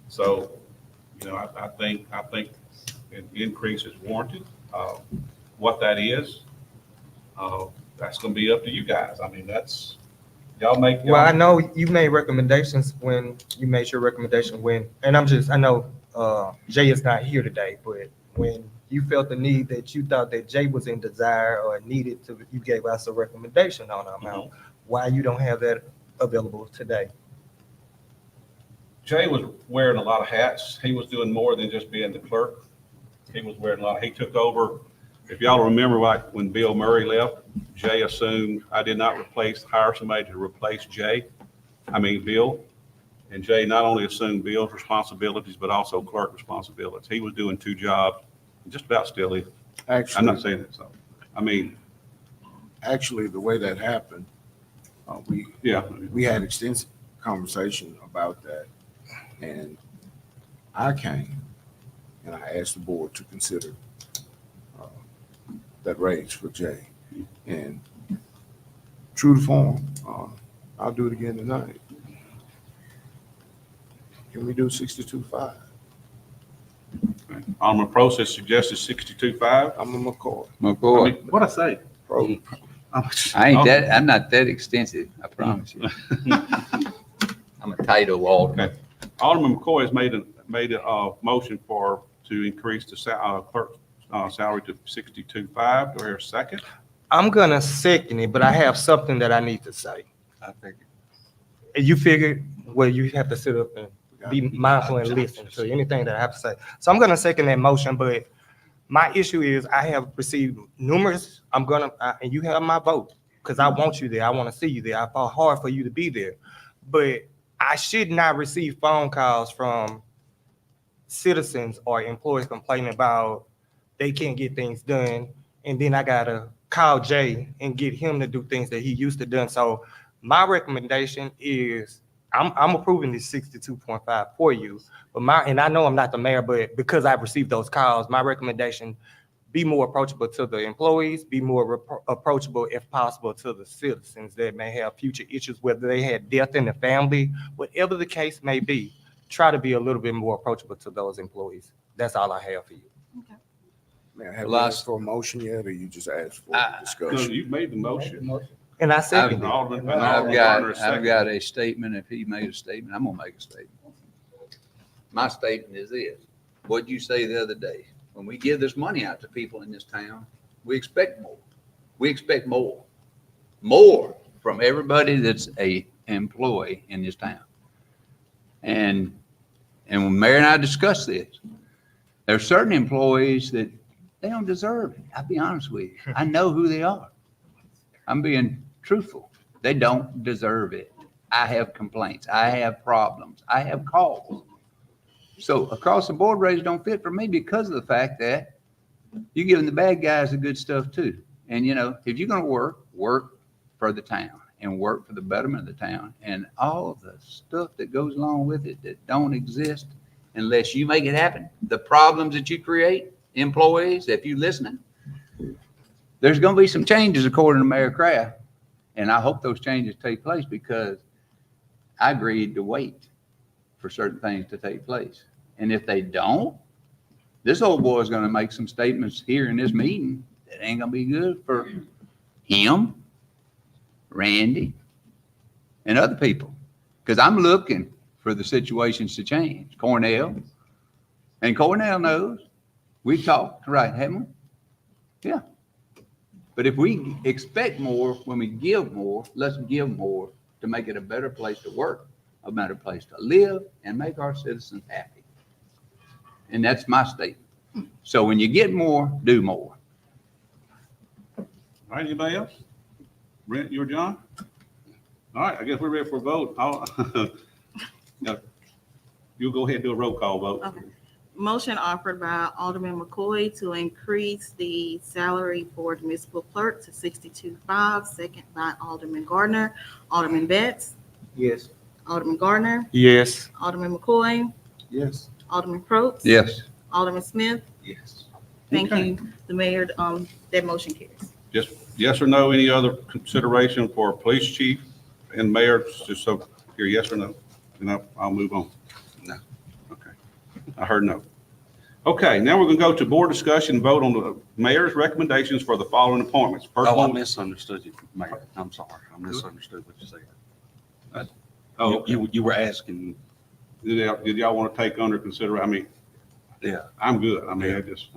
So, you know, I think an increase is warranted. What that is, that's going to be up to you guys. I mean, that's y'all make.
Well, I know you made recommendations when you made your recommendation when, and I know Jay is not here today, but when you felt the need that you thought that Jay was in desire or needed to, you gave us a recommendation on our amount. Why you don't have that available today?
Jay was wearing a lot of hats. He was doing more than just being the clerk. He was wearing a lot. He took over. If y'all remember, like when Bill Murray left, Jay assumed I did not hire somebody to replace Bill. And Jay not only assumed Bill's responsibilities, but also clerk responsibilities. He was doing two jobs, just about still is.
Actually,
I'm not saying that, so, I mean.
Actually, the way that happened, we had extensive conversation about that. And I came and I asked the board to consider that raise for Jay. And true to form, I'll do it again tonight. Can we do 62.5?
Alderman Probst has suggested 62.5.
I'm a McCoy.
McCoy.
What'd I say?
I'm not that extensive, I promise you. I'm a title alderman.
Okay. Alderman McCoy has made a motion to increase the clerk's salary to 62.5. Do I hear a second?
I'm gonna second it, but I have something that I need to say.
I think
You figured, well, you have to sit up and be mindful and listen to anything that I have to say. So I'm gonna second that motion, but my issue is I have received numerous, and you have my vote, because I want you there. I want to see you there. I fought hard for you to be there. But I should not receive phone calls from citizens or employees complaining about they can't get things done. And then I gotta call Jay and get him to do things that he used to do. So my recommendation is I'm approving this 62.5 for you. But and I know I'm not the mayor, but because I've received those calls, my recommendation, be more approachable to the employees, be more approachable if possible to the citizens that may have future issues, whether they had death in the family, whatever the case may be. Try to be a little bit more approachable to those employees. That's all I have for you.
Man, have you asked for a motion yet, or you just asked for
No,
discussion?
you made the motion.
And I second it.
I've got a statement. If he made a statement, I'm gonna make a statement. My statement is this: what'd you say the other day? When we give this money out to people in this town, we expect more. We expect more from everybody that's a employee in this town. And when Mayor and I discussed this, there are certain employees that they don't deserve it. I'll be honest with you. I know who they are. I'm being truthful. They don't deserve it. I have complaints. I have problems. I have calls. So across the board raise don't fit for me because of the fact that you're giving the bad guys the good stuff too. And you know, if you're going to work for the town and work for the betterment of the town and all of the stuff that goes along with it that don't exist unless you make it happen. The problems that you create, employees, if you listening, there's going to be some changes according to Mayor Kraft. And I hope those changes take place because I agreed to wait for certain things to take place. And if they don't, this old boy is going to make some statements here in this meeting that ain't going to be good for him, Randy, and other people. Because I'm looking for the situations to change. Cornell knows. We've talked, right, haven't we? Yeah. But if we expect more when we give more, let's give more to make it a better place to work, a better place to live, and make our citizens happy. And that's my statement. So when you get more, do more.
All right, anybody else? Brent, you or John? All right, I guess we're ready for a vote. You'll go ahead and do a roll call vote.
Okay. Motion offered by Alderman McCoy to increase the salary for the municipal clerk to 62.5, second by Alderman Gardner. Alderman Betts,
Yes.
Alderman Gardner,
Yes.
Alderman McCoy,
Yes.
Alderman Probst.
Yes.
Alderman Smith,
Yes.
Thank
Okay.
you, the mayor. That motion carries.
Just yes or no, any other consideration for police chief and mayor, just so, here, yes or no? And I'll move on.
No.
Okay, I heard no. Okay, now we're gonna go to board discussion and vote on the mayor's recommendations for the following appointments. First
Oh, I
one,
misunderstood you, Mayor. I'm sorry. I misunderstood what you said.
oh,
You were asking,
did y'all want to take under consideration? I mean,
yeah,
I'm good. I mean, I just,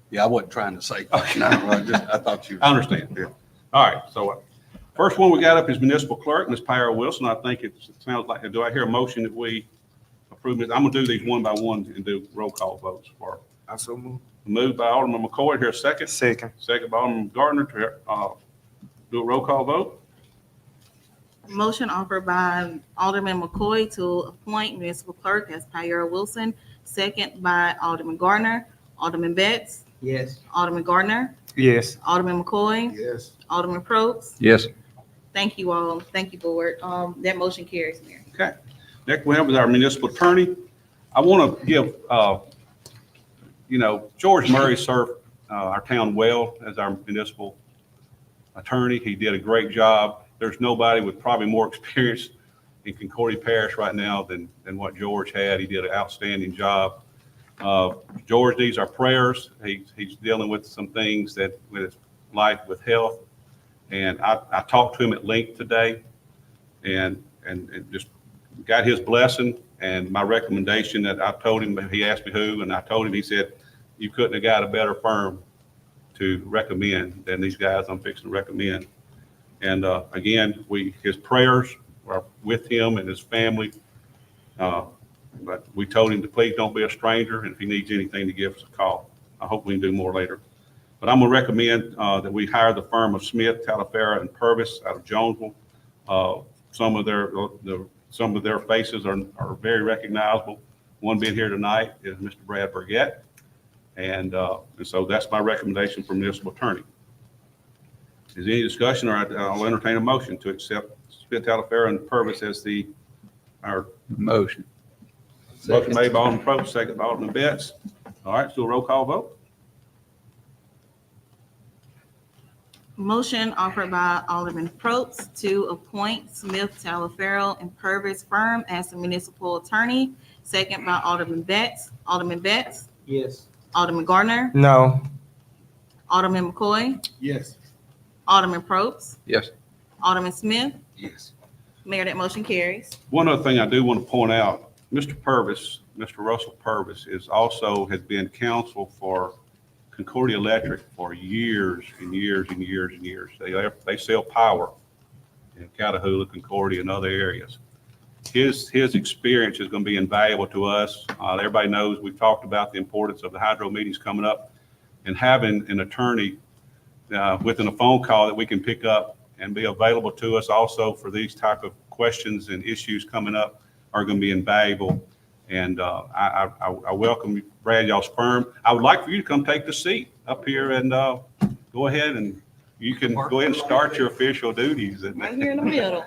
yeah, I wasn't trying to say, no, I thought you.
I understand.
Yeah.
All right, so first one we got up is municipal clerk, Ms. Pyra Wilson. I think it sounds like, do I hear a motion that we approve it? I'm gonna do these one by one and do roll call votes for.
I so move.
Moved by Alderman McCoy, here a second.
Second.
Second by Alderman Gardner to do a roll call vote.
Motion offered by Alderman McCoy to appoint municipal clerk as Pyra Wilson, second by Alderman Gardner. Alderman Betts,
Yes.
Alderman Gardner,
Yes.
Alderman McCoy,
Yes.
Alderman Probst.
Yes.
Thank you all. Thank you, board. That motion carries, Mayor.
Okay. Next we have is our municipal attorney. I want to give, George Murray served our town well as our municipal attorney. He did a great job. There's nobody with probably more experience in Concordia Parish right now than what George had. He did an outstanding job. George needs our prayers. He's dealing with some things with his life with health. And I talked to him at length today and just got his blessing and my recommendation that I told him. He asked me who, and I told him, he said, you couldn't have got a better firm to recommend than these guys I'm fixing to recommend. And again, his prayers are with him and his family. But we told him to please don't be a stranger, and if he needs anything, to give us a call. I hope we can do more later. But I'm gonna recommend that we hire the firm of Smith, Talifera, and Purvis out of Jonesville. Some of their faces are very recognizable. One being here tonight is Mr. Brad Burgett. And so that's my recommendation for municipal attorney. Is there any discussion, or I'll entertain a motion to accept Smith, Talifera, and Purvis as our
Motion.
motion made by Alderman Probst, second by Alderman Betts. All right, so a roll call vote.
Motion offered by Alderman Probst to appoint Smith, Talaferro, and Purvis firm as the municipal attorney, second by Alderman Betts. Alderman Betts,
Yes.
Alderman Gardner,
No.
Alderman McCoy,
Yes.
Alderman Probst,
Yes.
Alderman Smith.
Yes.
Mayor, that motion carries.
One other thing I do want to point out, Mr. Purvis, Mr. Russell Purvis has been counsel for Concordia Electric for years and years and years and years. They sell power in Catahoula, Concordia, and other areas. His experience is going to be invaluable to us. Everybody knows we've talked about the importance of the hydro meetings coming up, and having an attorney within a phone call that we can pick up and be available to us also for these type of questions and issues coming up are going to be invaluable. And I welcome Brad, y'all's firm. I would like for you to come take the seat up here and go ahead and you can go ahead and start your official duties.
Right here in the middle.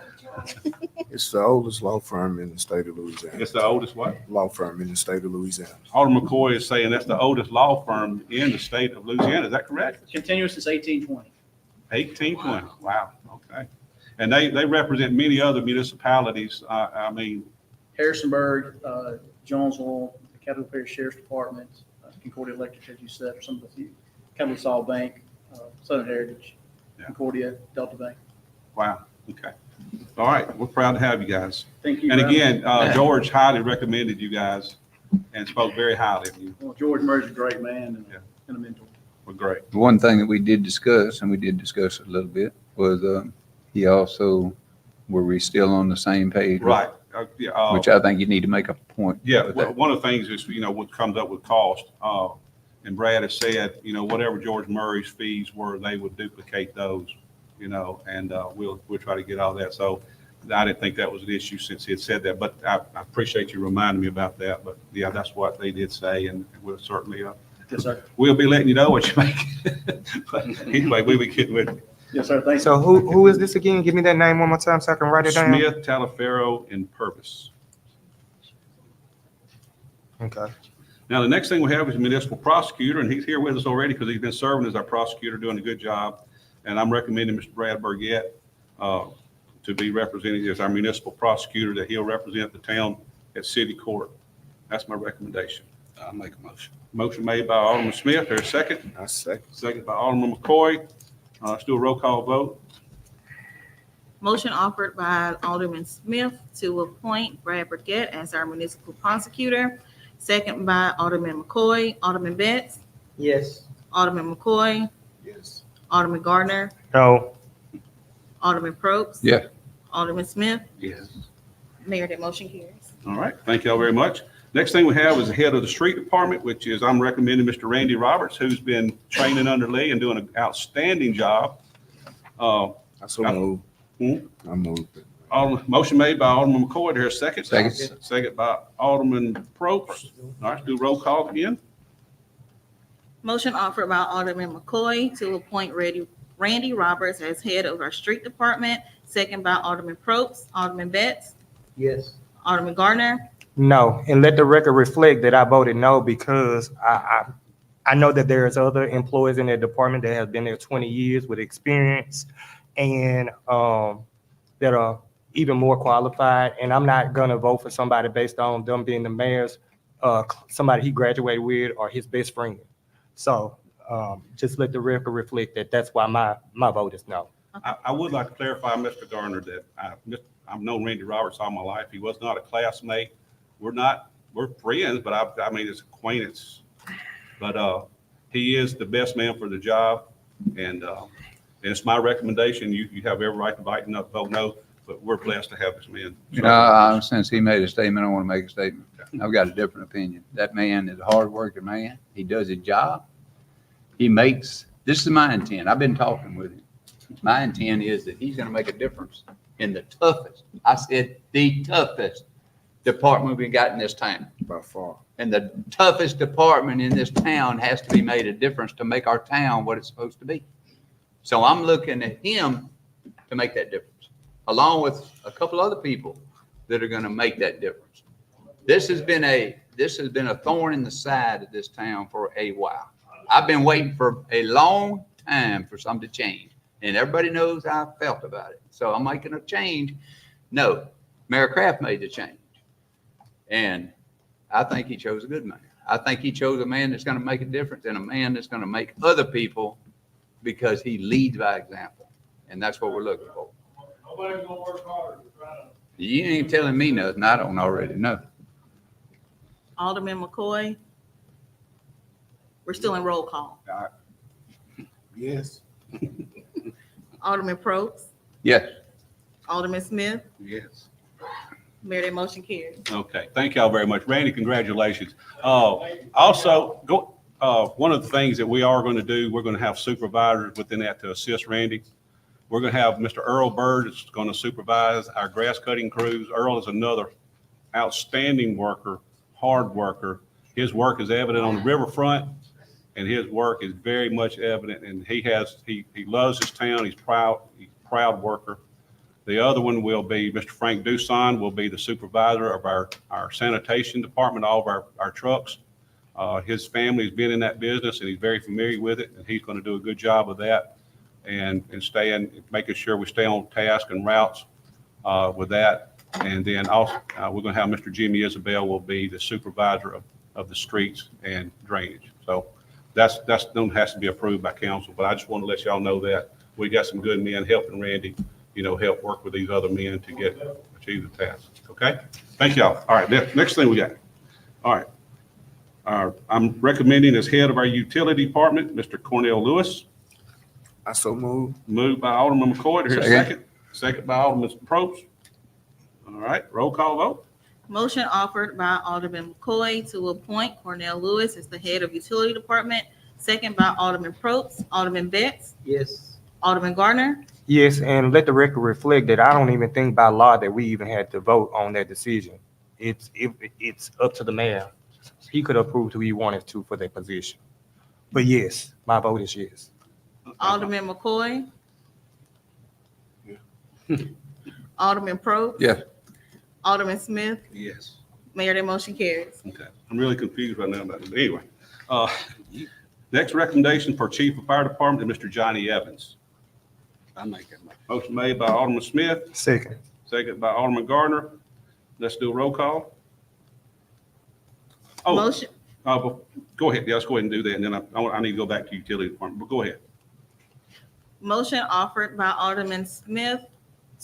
It's the oldest law firm in the state of Louisiana.
It's the oldest what?
Law firm in the state of Louisiana.
Alderman McCoy is saying that's the oldest law firm in the state of Louisiana. Is that correct?
Continuous since 1820.
1820. Wow. Okay. And they represent many other municipalities. I mean,
Harrisonburg, Jonesville, the Catahoula Parish Sheriff's Department, Concordia Electric, as you said, or some of the few, Catahoula Sol Bank, Southern Heritage,
Yeah.
Concordia, Delta Bank.
wow. Okay. All right. We're proud to have you guys.
Thank you.
And
for
again,
having me.
George highly recommended you guys and spoke very highly of you.
Well, George Murray's a great man
Yeah.
and a mentor.
We're great.
The one thing that we did discuss, and we did discuss it a little bit, was he also, were we still on the same page?
Right.
Which I think you need to make a point.
Yeah,
with
well,
that.
one of the things is, what comes up with cost. And Brad has said, whatever George Murray's fees were, they would duplicate those, and we'll try to get all that. So I didn't think that was an issue since he had said that, but I appreciate you reminding me about that. But yeah, that's what they did say, and we'll certainly,
Yes, sir.
we'll be letting you know what you make. But anyway, we'll be getting with it.
Yes, sir. Thank you.
So who is this again? Give me that name one more time so I can write it down.
Smith, Talaferro, and Purvis.
Okay.
Now, the next thing we have is municipal prosecutor, and he's here with us already because he's been serving as our prosecutor, doing a good job. And I'm recommending Mr. Brad Burgett to be represented as our municipal prosecutor, that he'll represent the town at city court. That's my recommendation.
I'll make a motion.
Motion made by Alderman Smith. There's a second.
I second.
Second by Alderman McCoy. Let's do a roll call vote.
Motion offered by Alderman Smith to appoint Brad Burgett as our municipal prosecutor. Second by Alderman McCoy. Alderman Betts.
Yes.
Alderman McCoy.
Yes.
Alderman Gardner.
No.
Alderman Probst.
Yeah.
Alderman Smith.
Yes.
Mayor, that motion carries.
All right, thank y'all very much. Next thing we have is the head of the street department, which is, I'm recommending Mr. Randy Roberts, who's been training under Lee and doing an outstanding job.
I so move.
Hmm?
I move.
Motion made by Alderman McCoy. There's a second.
Second.
Second by Alderman Probst. All right, let's do roll call again.
Motion offered by Alderman McCoy to appoint Randy Roberts as head of our street department. Second by Alderman Probst. Alderman Betts.
Yes.
Alderman Gardner.
No, and let the record reflect that I voted no because I know that there's other employees in that department that have been there 20 years with experience and that are even more qualified. And I'm not gonna vote for somebody based on them being the mayor's, somebody he graduated with or his best friend. So just let the record reflect that that's why my vote is no.
I would like to clarify, Mr. Garner, that I've known Randy Roberts all my life. He was not a classmate. We're friends, but I mean, it's acquaintance. But he is the best man for the job. And it's my recommendation. You have every right to vote no, but we're blessed to have this man.
You know, since he made a statement, I want to make a statement. I've got a different opinion. That man is a hard-working man. He does his job. This is my intent. I've been talking with him. My intent is that he's going to make a difference in the toughest, I said the toughest department we got in this town.
By far.
And the toughest department in this town has to be made a difference to make our town what it's supposed to be. So I'm looking at him to make that difference, along with a couple other people that are going to make that difference. This has been a thorn in the side of this town for a while. I've been waiting for a long time for something to change, and everybody knows how I felt about it. So I'm making a change. No, Mayor Kraft made the change, and I think he chose a good man. I think he chose a man that's going to make a difference and a man that's going to make other people, because he leads by example, and that's what we're looking for.
Nobody's gonna work harder to try to.
You ain't telling me nothing I don't already know.
Alderman McCoy. We're still in roll call.
Yes.
Alderman Probst.
Yes.
Alderman Smith.
Yes.
Mayor, that motion carries.
Okay, thank y'all very much. Randy, congratulations. Also, one of the things that we are going to do, we're going to have supervisors within that to assist Randy. We're going to have Mr. Earl Bird is going to supervise our grass cutting crews. Earl is another outstanding worker, hard worker. His work is evident on the riverfront, and his work is very much evident. And he loves his town. He's proud worker. The other one will be Mr. Frank Duson will be the supervisor of our sanitation department, all of our trucks. His family's been in that business and he's very familiar with it, and he's going to do a good job of that and making sure we stay on task and routes with that. And then also we're going to have Mr. Jimmy Isabel will be the supervisor of the streets and drainage. So that's has to be approved by council, but I just want to let y'all know that we got some good men helping Randy, help work with these other men to achieve the task. Okay. Thank y'all. All right. Next thing we got. All right. I'm recommending as head of our utility department, Mr. Cornell Lewis.
I so move.
Moved by Alderman McCoy. Here's a second. Second by Alderman Probst. All right. Roll call vote.
Motion offered by Alderman McCoy to appoint Cornell Lewis as the head of utility department. Second by Alderman Probst. Alderman Betts.
Yes.
Alderman Gardner.
Yes, and let the record reflect that I don't even think by law that we even had to vote on that decision. It's up to the mayor. He could approve who he wanted to for that position. But yes, my vote is yes.
Alderman McCoy. Alderman Probst.
Yes.
Alderman Smith.
Yes.
Mayor, that motion carries.
Okay, I'm really confused right now about it. Anyway, next recommendation for Chief of Fire Department is Mr. Johnny Evans.
I make that motion.
Motion made by Alderman Smith,
Second.
second by Alderman Gardner. Let's do a roll call. Oh,
Motion,
go ahead. Yeah, let's go ahead and do that. And then I need to go back to utility department, but go ahead.
motion offered by Alderman Smith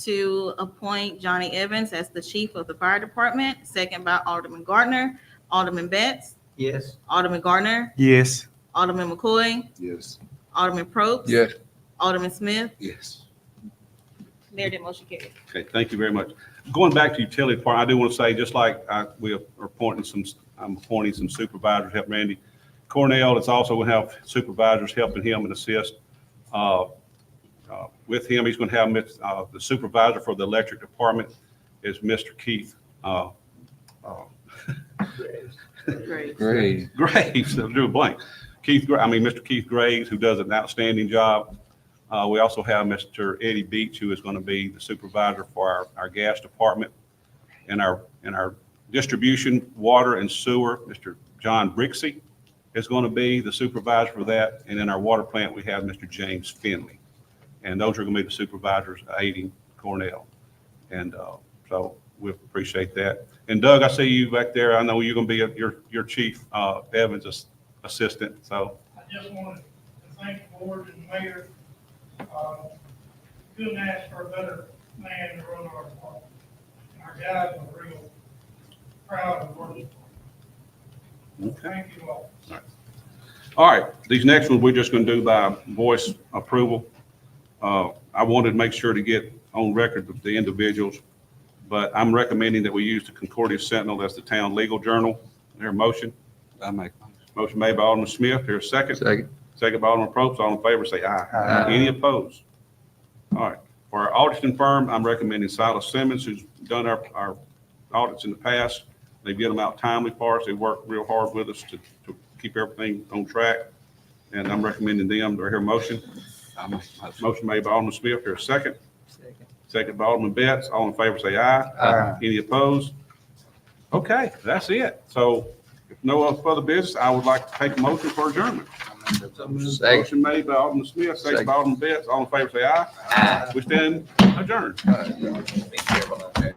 to appoint Johnny Evans as the chief of the fire department, second by Alderman Gardner. Alderman Betts,
Yes.
Alderman Gardner,
Yes.
Alderman McCoy,
Yes.
Alderman Probst.
Yes.
Alderman Smith.
Yes.
Mayor, that motion carries.
Okay, thank you very much. Going back to utility department, I do want to say, just like we are appointing I'm appointing some supervisors to help Randy Cornell. It's also going to have supervisors helping him and assist with him. He's going to have the supervisor for the electric department is Mr. Keith
Great.
Great.
Graves. I drew a blank. Mr. Keith Graves, who does an outstanding job. We also have Mr. Eddie Beach, who is going to be the supervisor for our gas department, and our distribution, water and sewer, Mr. John Brixey is going to be the supervisor for that. And in our water plant, we have Mr. James Finley. And those are going to be the supervisors aiding Cornell. And so we appreciate that. And Doug, I see you back there. I know you're going to be your chief Evans assistant. So
I just wanted to thank the board and the mayor. Couldn't ask for a better man to run our department. Our guys are real proud of working for him.
okay.
Thank you all.
All right, these next ones, we're just going to do by voice approval. I wanted to make sure to get on record the individuals, but I'm recommending that we use the Concordia Sentinel as the town legal journal. Their motion.
I make.
Motion made by Alderman Smith. Here's a second.
Second.
Second by Alderman Probst. All in favor, say aye.
Aye.
Any opposed? All right. For our auditing firm, I'm recommending Silas Simmons, who's done our audits in the past. They get them out timely for us. They work real hard with us to keep everything on track. And I'm recommending them. Do I hear a motion?
I make the motion.
Motion made by Alderman Smith. Here's a second. Second by Alderman Betts. All in favor, say aye.
Aye.
Any opposed? Okay, that's it. So if no further business, I would like to take a motion for adjournment.
Second.
Motion made by Alderman Smith, second by Alderman Betts. All in favor, say aye. We stand adjourned.
All right. Be careful out there.